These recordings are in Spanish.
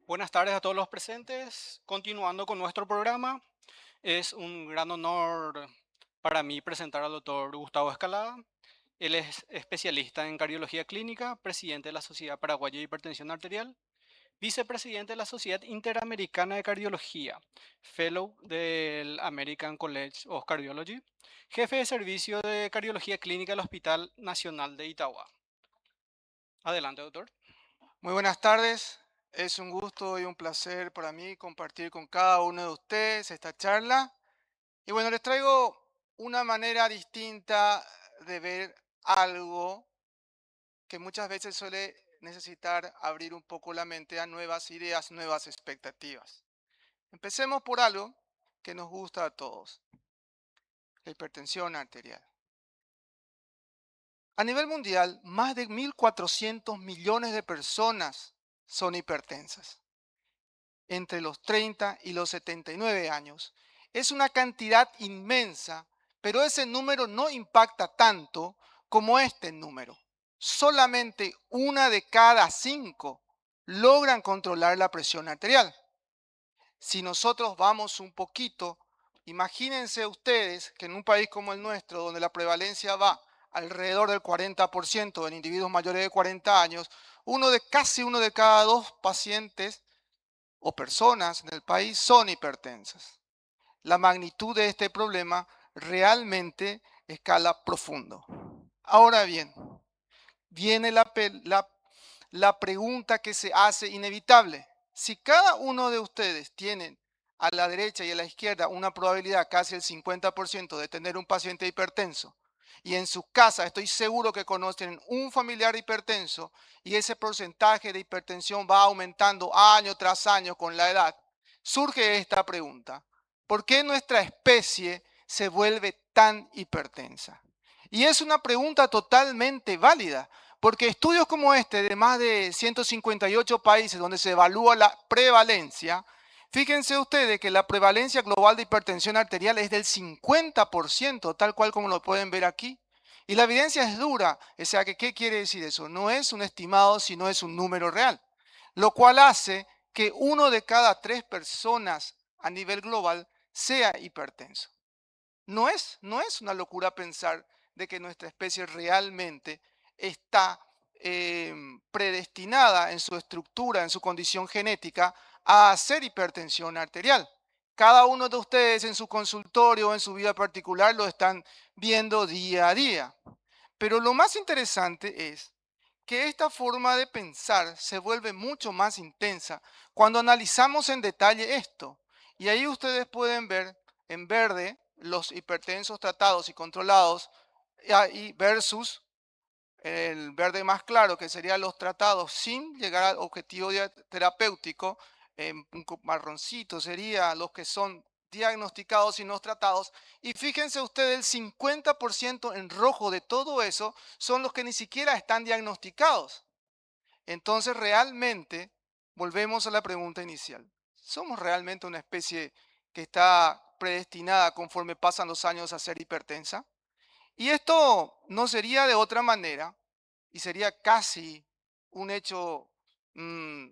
Buenas tardes a todos los presentes. Continuando con nuestro programa, es un gran honor para mí presentar al doctor Gustavo Escalada. Él es especialista en cardiología clínica, presidente de la Sociedad Paraguaya de Hipertensión Arterial, vicepresidente de la Sociedad Interamericana de Cardiología, fellow del American College of Cardiology, jefe de servicio de cardiología clínica del Hospital Nacional de Itagua. Adelante, doctor. Muy buenas tardes, es un gusto y un placer para mí compartir con cada uno de ustedes esta charla. Y bueno, les traigo una manera distinta de ver algo que muchas veces suele necesitar abrir un poco la mente a nuevas ideas, nuevas expectativas. Empecemos por algo que nos gusta a todos, la hipertensión arterial. A nivel mundial, más de 1.400 millones de personas son hipertensas entre los 30 y los 79 años. Es una cantidad inmensa, pero ese número no impacta tanto como este número. Solamente una de cada 5 logran controlar la presión arterial. Si nosotros vamos un poquito, imagínense ustedes que en un país como el nuestro, donde la prevalencia va alrededor del 40% en individuos mayores de 40 años, casi uno de cada 2 pacientes o personas en el país son hipertensas. La magnitud de este problema realmente escala profundo. Ahora bien, viene la pregunta que se hace inevitable. Si cada uno de ustedes tiene a la derecha y a la izquierda una probabilidad casi el 50% de tener un paciente hipertenso, y en su casa estoy seguro que conocen un familiar hipertenso y ese porcentaje de hipertensión va aumentando año tras año con la edad, surge esta pregunta: ¿por qué nuestra especie se vuelve tan hipertensa? Y es una pregunta totalmente válida, porque estudios como este de más de 158 países donde se evalúa la prevalencia, fíjense ustedes que la prevalencia global de hipertensión arterial es del 50%, tal cual como lo pueden ver aquí. Y la evidencia es dura, o sea que ¿qué quiere decir eso? No es un estimado, sino es un número real, lo cual hace que uno de cada 3 personas a nivel global sea hipertenso. No es una locura pensar de que nuestra especie realmente está predestinada en su estructura, en su condición genética, a hacer hipertensión arterial. Cada uno de ustedes en su consultorio o en su vida particular lo están viendo día a día. Pero lo más interesante es que esta forma de pensar se vuelve mucho más intensa cuando analizamos en detalle esto. Y ahí ustedes pueden ver en verde los hipertensos tratados y controlados y versus el verde más claro, que serían los tratados sin llegar al objetivo terapéutico. Un marroncito sería los que son diagnosticados y no tratados. Y fíjense ustedes, el 50% en rojo de todo eso son los que ni siquiera están diagnosticados. Entonces, realmente, volvemos a la pregunta inicial. ¿Somos realmente una especie que está predestinada conforme pasan los años a ser hipertensa? Y esto no sería de otra manera, y sería casi un hecho mm,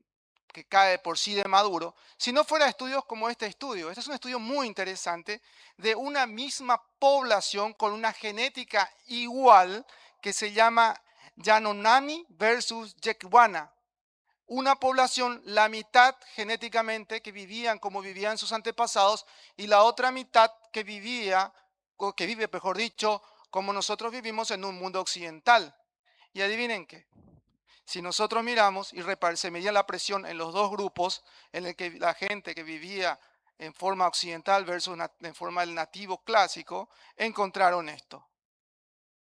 que cae por sí de maduro, si no fuera estudios como este estudio. Este es un estudio muy interesante de una misma población con una genética igual que se llama Yanomami versus Yekwana. Una población, la mitad genéticamente que vivían como vivían sus antepasados y la otra mitad que vivía, o que vive, mejor dicho, como nosotros vivimos en un mundo occidental. Y adivinen qué, si nosotros miramos y se medía la presión en los dos grupos, en el que la gente que vivía en forma occidental versus en forma del nativo clásico, encontraron esto: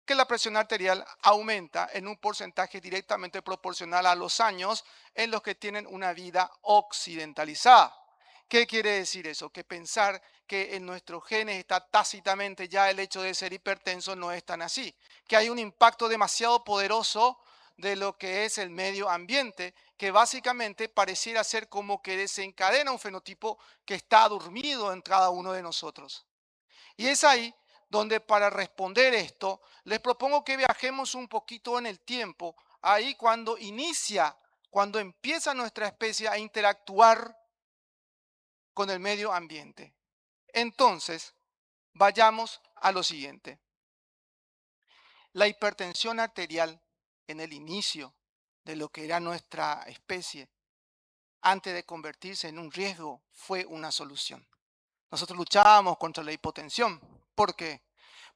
que la presión arterial aumenta en un porcentaje directamente proporcional a los años en los que tienen una vida occidentalizada. ¿Qué quiere decir eso? Que pensar que en nuestros genes está tácitamente ya el hecho de ser hipertenso no es tan así, que hay un impacto demasiado poderoso de lo que es el medio ambiente, que básicamente pareciera ser como que desencadena un fenotipo que está dormido en cada uno de nosotros. Y es ahí donde, para responder esto, les propongo que viajemos un poquito en el tiempo, ahí cuando inicia cuando empieza nuestra especie a interactuar con el medio ambiente. Entonces, vayamos a lo siguiente. La hipertensión arterial en el inicio de lo que era nuestra especie, antes de convertirse en un riesgo, fue una solución. Nosotros luchábamos contra la hipotensión. ¿Por qué?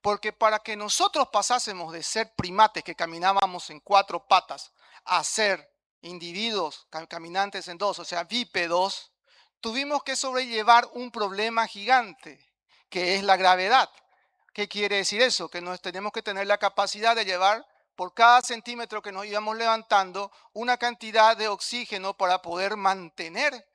Porque para que nosotros pasásemos de ser primates que caminábamos en cuatro patas a ser individuos caminantes en dos, o sea, bípedos, tuvimos que sobrellevar un problema gigante, que es la gravedad. ¿Qué quiere decir eso? Que nos tenemos que tener la capacidad de llevar por cada centímetro que nos íbamos levantando una cantidad de oxígeno para poder mantener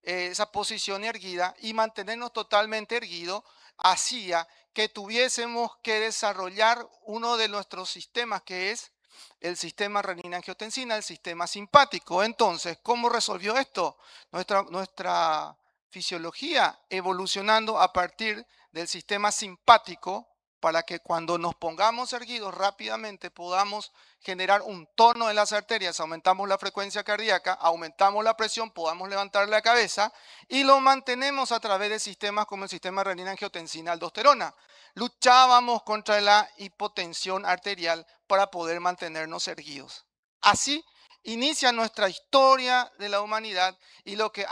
esa posición erguida, y mantenernos totalmente erguidos hacía que tuviésemos que desarrollar uno de nuestros sistemas, que es el sistema renina-angiotensina, el sistema simpático. Entonces, ¿cómo resolvió esto? Nuestra fisiología evolucionando a partir del sistema simpático, para que cuando nos pongamos erguidos rápidamente podamos generar un tono en las arterias, aumentamos la frecuencia cardíaca, aumentamos la presión, podamos levantar la cabeza, y lo mantenemos a través de sistemas como el sistema renina-angiotensina-aldosterona. Luchábamos contra la hipotensión arterial para poder mantenernos erguidos. Así inicia nuestra historia de la humanidad, y lo que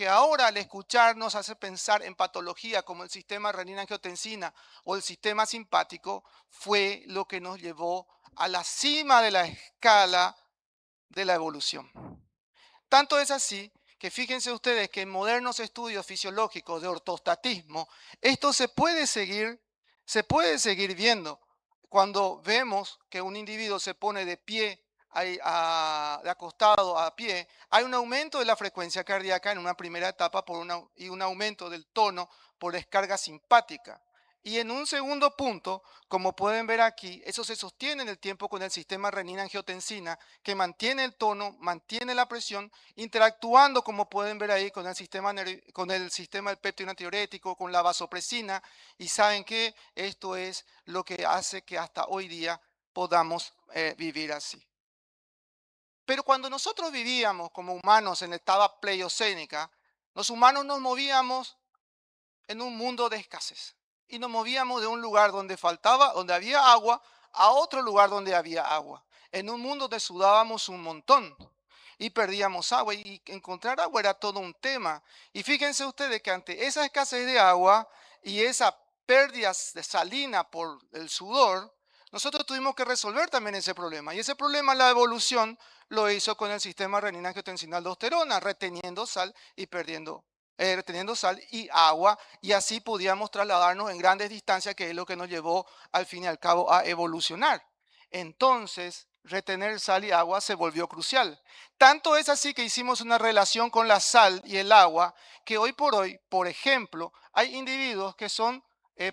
ahora al escuchar nos hace pensar en patología como el sistema renina-angiotensina o el sistema simpático fue lo que nos llevó a la cima de la escala de la evolución. Tanto es así que fíjense ustedes que en modernos estudios fisiológicos de ortostatismo, esto se puede seguir viendo. Cuando vemos que un individuo se pone de pie, de acostado a pie, hay un aumento de la frecuencia cardíaca en una primera etapa y un aumento del tono por descarga simpática. Y en un segundo punto, como pueden ver aquí, eso se sostiene en el tiempo con el sistema renina-angiotensina, que mantiene el tono, mantiene la presión, interactuando, como pueden ver ahí, con el sistema del péptido natriurético, con la vasopresina, y saben que esto es lo que hace que hasta hoy día podamos vivir así. Pero cuando nosotros vivíamos como humanos en la etapa pleiocénica, los humanos nos movíamos en un mundo de escasez. Y nos movíamos de un lugar donde faltaba, donde había agua, a otro lugar donde había agua. En un mundo donde sudábamos un montón y perdíamos agua. Y encontrar agua era todo un tema. Y fíjense ustedes que ante esa escasez de agua y esa pérdida de salina por el sudor, nosotros tuvimos que resolver también ese problema. Y ese problema, la evolución, lo hizo con el sistema renina-angiotensina-aldosterona, reteniendo sal y reteniendo sal y agua, y así podíamos trasladarnos en grandes distancias, que es lo que nos llevó al fin y al cabo a evolucionar. Entonces, retener sal y agua se volvió crucial. Tanto es así que hicimos una relación con la sal y el agua, que hoy por hoy, por ejemplo, hay individuos que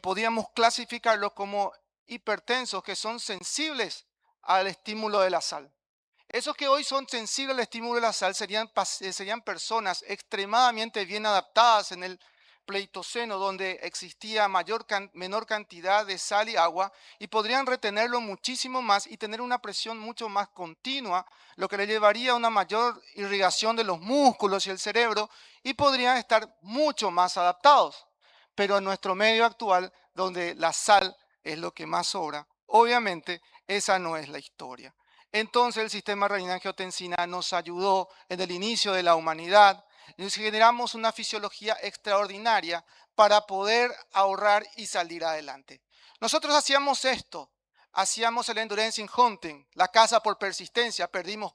podríamos clasificarlos como hipertensos, que son sensibles al estímulo de la sal. Esos que hoy son sensibles al estímulo de la sal serían personas extremadamente bien adaptadas en el Pleistoceno, donde existía menor cantidad de sal y agua, y podrían retenerlo muchísimo más y tener una presión mucho más continua, lo que le llevaría a una mayor irrigación de los músculos y el cerebro, y podrían estar mucho más adaptados. Pero en nuestro medio actual, donde la sal es lo que más sobra, obviamente esa no es la historia. Entonces el sistema renina-angiotensina nos ayudó en el inicio de la humanidad. Nos generamos una fisiología extraordinaria para poder ahorrar y salir adelante. Nosotros hacíamos esto, hacíamos el endurance hunting, la caza por persistencia, perdimos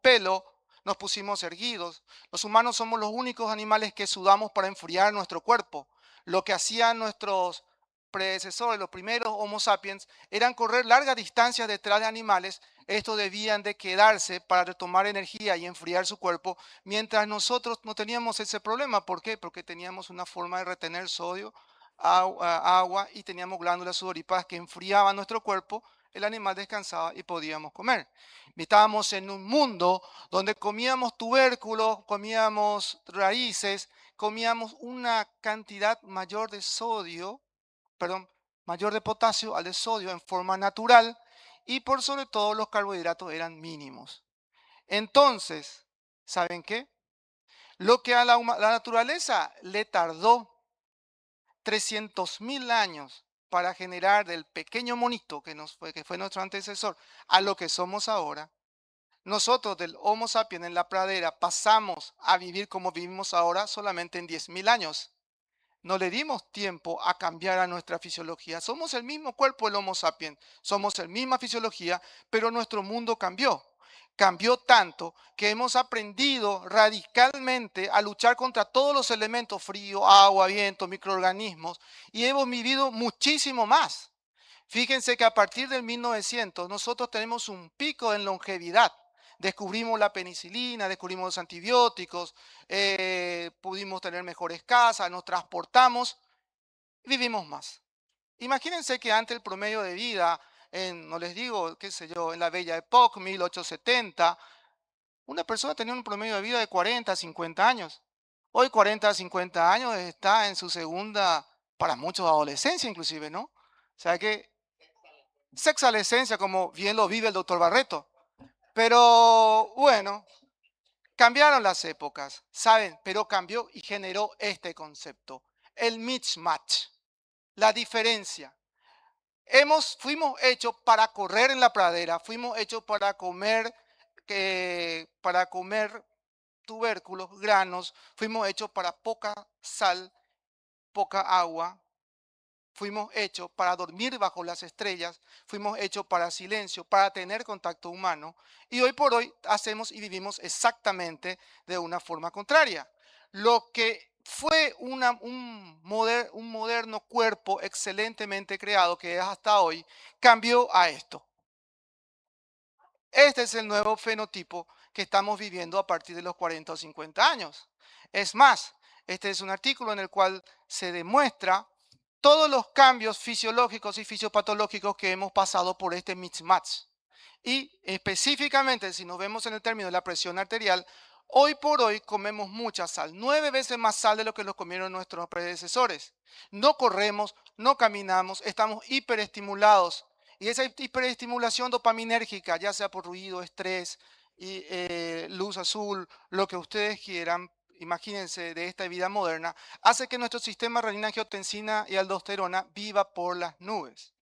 pelo, nos pusimos erguidos. Los humanos somos los únicos animales que sudamos para enfriar nuestro cuerpo. Lo que hacían nuestros predecesores, los primeros Homo sapiens, eran correr largas distancias detrás de animales. Estos debían de quedarse para retomar energía y enfriar su cuerpo, mientras nosotros no teníamos ese problema. ¿Por qué? Porque teníamos una forma de retener sodio, agua, y teníamos glándulas sudoríparas que enfriaban nuestro cuerpo. El animal descansaba y podíamos comer. Estábamos en un mundo donde comíamos tubérculos, comíamos raíces, comíamos una cantidad mayor de mayor de potasio al de sodio en forma natural, y por sobre todo los carbohidratos eran mínimos. Entonces, ¿saben qué? Lo que a la naturaleza le tardó 300.000 años para generar del pequeño monito que fue nuestro antecesor a lo que somos ahora, nosotros del Homo sapiens en la pradera pasamos a vivir como vivimos ahora solamente en 10.000 años. No le dimos tiempo a cambiar a nuestra fisiología. Somos el mismo cuerpo el Homo sapiens, somos la misma fisiología, pero nuestro mundo cambió. Cambió tanto que hemos aprendido radicalmente a luchar contra todos los elementos frío, agua, viento, microorganismos y hemos vivido muchísimo más. Fíjense que a partir del 1900 nosotros tenemos un pico en longevidad. Descubrimos la penicilina, descubrimos los antibióticos, pudimos tener mejores casas, nos transportamos y vivimos más. Imagínense que antes el promedio de vida, no les digo, qué sé yo, en la Bella Époque, 1870, una persona tenía un promedio de vida de 40 a 50 años. Hoy 40 a 50 años está en su segunda, para muchos, adolescencia inclusive, ¿no? O sea que sexalescencia, como bien lo vive el doctor Barreto. Pero bueno, cambiaron las épocas, ¿saben? Pero cambió y generó este concepto, el mismatch, la diferencia. Fuimos hechos para correr en la pradera, fuimos hechos para comer tubérculos, granos, fuimos hechos para poca sal, poca agua, fuimos hechos para dormir bajo las estrellas, fuimos hechos para silencio, para tener contacto humano, y hoy por hoy hacemos y vivimos exactamente de una forma contraria. Lo que fue un moderno cuerpo excelentemente creado que es hasta hoy, cambió a esto. Este es el nuevo fenotipo que estamos viviendo a partir de los 40 o 50 años. Es más, este es un artículo en el cual se demuestra todos los cambios fisiológicos y fisiopatológicos que hemos pasado por este mismatch. Y específicamente, si nos vemos en el término de la presión arterial, hoy por hoy comemos mucha sal, 9 veces más sal de lo que lo comieron nuestros predecesores. No corremos, no caminamos, estamos hiperestimulados. Y esa hiperestimulación dopaminérgica, ya sea por ruido, estrés, y, luz azul, lo que ustedes quieran, imagínense de esta vida moderna, hace que nuestro sistema renina-angiotensina y aldosterona viva por las nubes.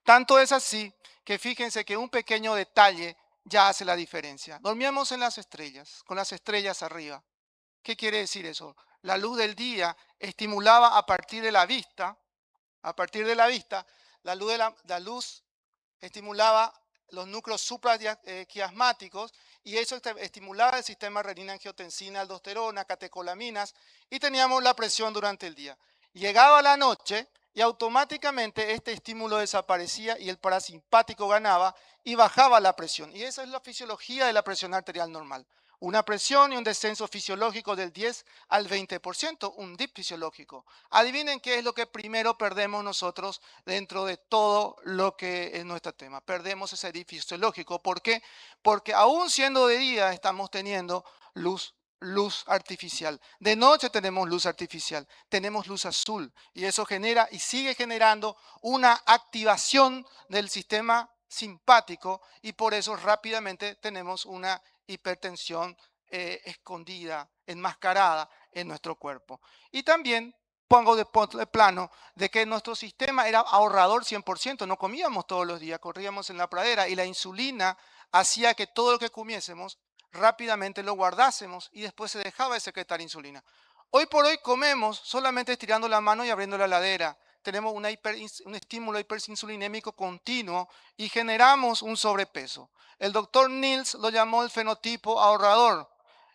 Tanto es así que fíjense que un pequeño detalle ya hace la diferencia. Dormíamos en las estrellas, con las estrellas arriba. ¿Qué quiere decir eso? La luz del día estimulaba a partir de la vista, a partir de la vista, la luz estimulaba los núcleos supraquiasmáticos y eso estimulaba el sistema renina-angiotensina, aldosterona, catecolaminas y teníamos la presión durante el día. Llegaba la noche y automáticamente este estímulo desaparecía y el parasimpático ganaba y bajaba la presión. Y esa es la fisiología de la presión arterial normal. Una presión y un descenso fisiológico del 10 al 20%, un dip fisiológico. Adivinen qué es lo que primero perdemos nosotros dentro de todo lo que es nuestro tema. Perdemos ese dip fisiológico. ¿Por qué? Porque aún siendo de día estamos teniendo luz artificial. De noche tenemos luz artificial, tenemos luz azul y eso genera y sigue generando una activación del sistema simpático y por eso rápidamente tenemos una hipertensión escondida, enmascarada en nuestro cuerpo. Y también pongo de plano de que nuestro sistema era ahorrador 100%, no comíamos todos los días, corríamos en la pradera y la insulina hacía que todo lo que comiésemos rápidamente lo guardásemos y después se dejaba de secretar insulina. Hoy por hoy comemos solamente estirando la mano y abriendo la heladera. Tenemos un estímulo hiperinsulinémico continuo y generamos un sobrepeso. El doctor Niels lo llamó el fenotipo ahorrador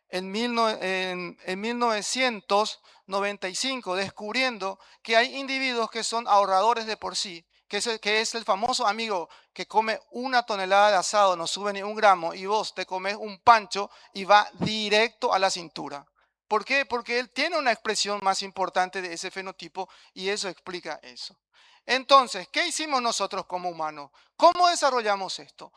en 1995, descubriendo que hay individuos que son ahorradores de por sí, que es el famoso amigo que come 1 tonelada de asado, no sube ni 1 gramo, y vos te comes un pancho y va directo a la cintura. ¿Por qué? Porque él tiene una expresión más importante de ese fenotipo y eso explica eso. Entonces, ¿qué hicimos nosotros como humanos? ¿Cómo desarrollamos esto?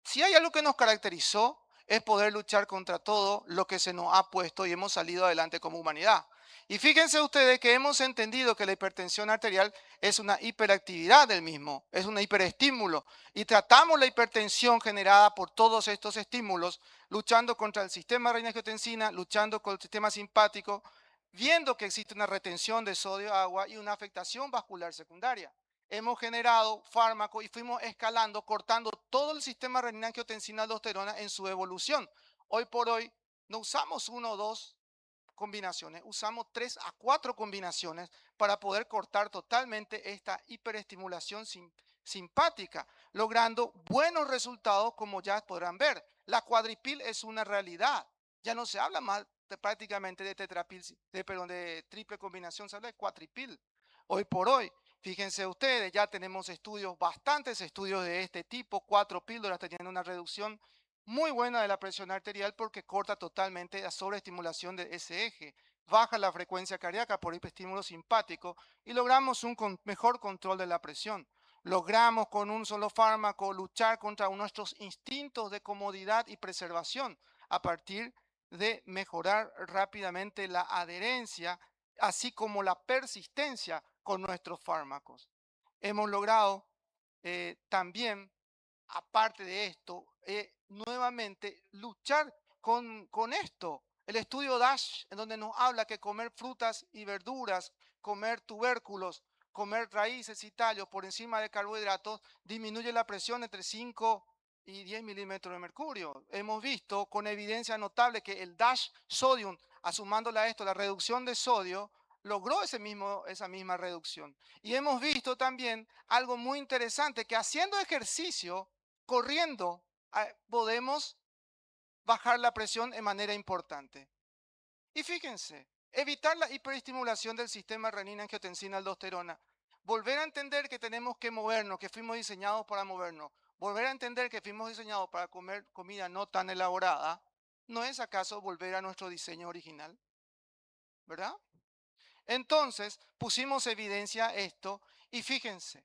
Si hay algo que nos caracterizó, es poder luchar contra todo lo que se nos ha puesto y hemos salido adelante como humanidad. Y fíjense ustedes que hemos entendido que la hipertensión arterial es una hiperactividad del mismo, es un hiperestímulo. Y tratamos la hipertensión generada por todos estos estímulos, luchando contra el sistema renina-angiotensina, luchando con el sistema simpático, viendo que existe una retención de sodio-agua y una afectación vascular secundaria. Hemos generado fármacos y fuimos escalando, cortando todo el sistema renina-angiotensina-aldosterona en su evolución. Hoy por hoy no usamos uno o dos combinaciones, usamos 3 a 4 combinaciones para poder cortar totalmente esta hiperestimulación simpática, logrando buenos resultados como ya podrán ver. La cuadripil es una realidad. Ya no se habla más prácticamente de tetrapil, de triple combinación, se habla de cuatripil. Hoy por hoy, fíjense ustedes, ya tenemos estudios, bastantes estudios de este tipo, 4 píldoras teniendo una reducción muy buena de la presión arterial porque corta totalmente la sobreestimulación de ese eje, baja la frecuencia cardíaca por hiperestímulo simpático y logramos un mejor control de la presión. Logramos con un solo fármaco luchar contra nuestros instintos de comodidad y preservación a partir de mejorar rápidamente la adherencia, así como la persistencia con nuestros fármacos. Hemos logrado también aparte de esto, nuevamente luchar con esto. El estudio DASH, en donde nos habla que comer frutas y verduras, comer tubérculos, comer raíces y tallos por encima de carbohidratos, disminuye la presión entre 5 y 10 milímetros de mercurio. Hemos visto con evidencia notable que el DASH sodium, asumándole a esto la reducción de sodio, logró esa misma reducción. Y hemos visto también algo muy interesante, que haciendo ejercicio, corriendo, podemos bajar la presión de manera importante. Y fíjense, evitar la hiperestimulación del sistema renina-angiotensina-aldosterona, volver a entender que tenemos que movernos, que fuimos diseñados para movernos, volver a entender que fuimos diseñados para comer comida no tan elaborada, ¿no es acaso volver a nuestro diseño original? ¿Verdad? Entonces pusimos evidencia esto y fíjense,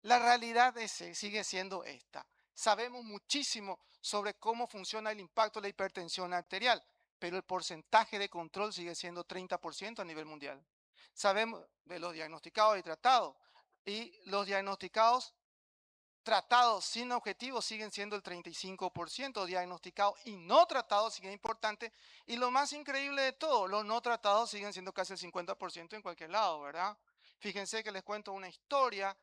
la realidad sigue siendo esta. Sabemos muchísimo sobre cómo funciona el impacto de la hipertensión arterial, pero el porcentaje de control sigue siendo 30% a nivel mundial. Sabemos de los diagnosticados y tratados, y los diagnosticados tratados sin objetivos siguen siendo el 35%, diagnosticados y no tratados siguen importantes, y lo más increíble de todo, los no tratados siguen siendo casi el 50% en cualquier lado, ¿verdad? Fíjense que les cuento una historia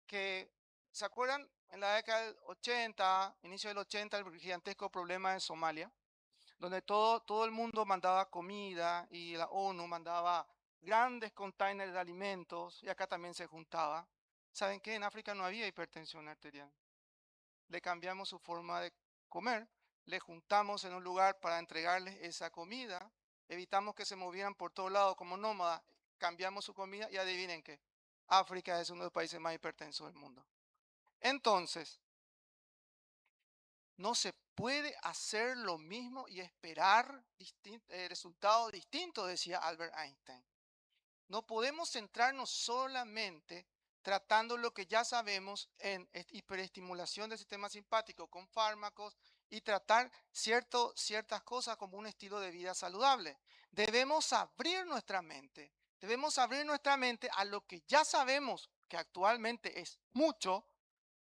que, ¿se acuerdan? En la década del 80, inicio del 80, el gigantesco problema de Somalia, donde todo el mundo mandaba comida y la ONU mandaba grandes containers de alimentos y acá también se juntaba. ¿Saben qué? En África no había hipertensión arterial. Le cambiamos su forma de comer, le juntamos en un lugar para entregarles esa comida, evitamos que se movieran por todos lados como nómadas, cambiamos su comida y adivinen qué, África es uno de los países más hipertensos del mundo. Entonces, no se puede hacer lo mismo y esperar resultados distintos, decía Albert Einstein. No podemos centrarnos solamente tratando lo que ya sabemos en hiperestimulación del sistema simpático con fármacos y tratar ciertas cosas como un estilo de vida saludable. Debemos abrir nuestra mente. Debemos abrir nuestra mente a lo que ya sabemos que actualmente es mucho,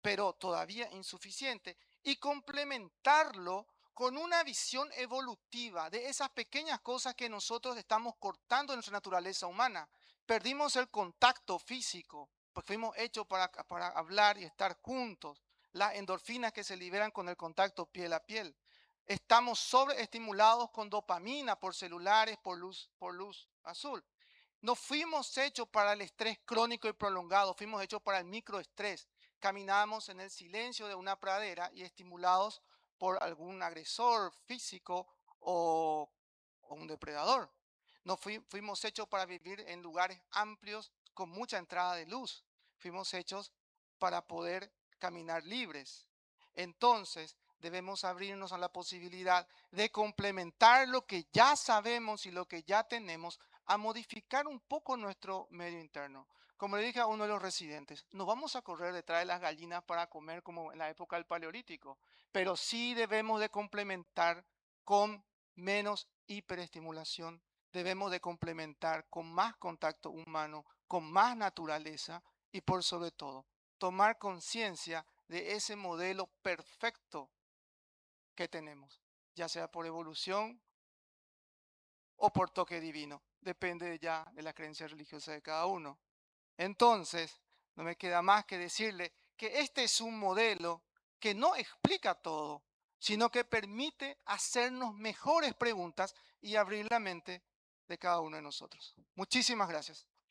pero todavía insuficiente, y complementarlo con una visión evolutiva de esas pequeñas cosas que nosotros estamos cortando en nuestra naturaleza humana. Perdimos el contacto físico, pues fuimos hechos para hablar y estar juntos. Las endorfinas que se liberan con el contacto piel a piel. Estamos sobreestimulados con dopamina por celulares, por luz azul. No fuimos hechos para el estrés crónico y prolongado, fuimos hechos para el microestrés. Caminamos en el silencio de una pradera y estimulados por algún agresor físico o un depredador. No fuimos hechos para vivir en lugares amplios con mucha entrada de luz. Fuimos hechos para poder caminar libres. Entonces, debemos abrirnos a la posibilidad de complementar lo que ya sabemos y lo que ya tenemos, a modificar un poco nuestro medio interno. Como le dije a uno de los residentes, no vamos a correr detrás de las gallinas para comer como en la época del Paleolítico, pero sí debemos de complementar con menos hiperestimulación. Debemos de complementar con más contacto humano, con más naturaleza y por sobre todo, tomar conciencia de ese modelo perfecto que tenemos, ya sea por evolución o por toque divino. Depende ya de la creencia religiosa de cada uno. Entonces, no me queda más que decirle que este es un modelo que no explica todo, sino que permite hacernos mejores preguntas y abrir la mente de cada uno de nosotros. Muchísimas gracias.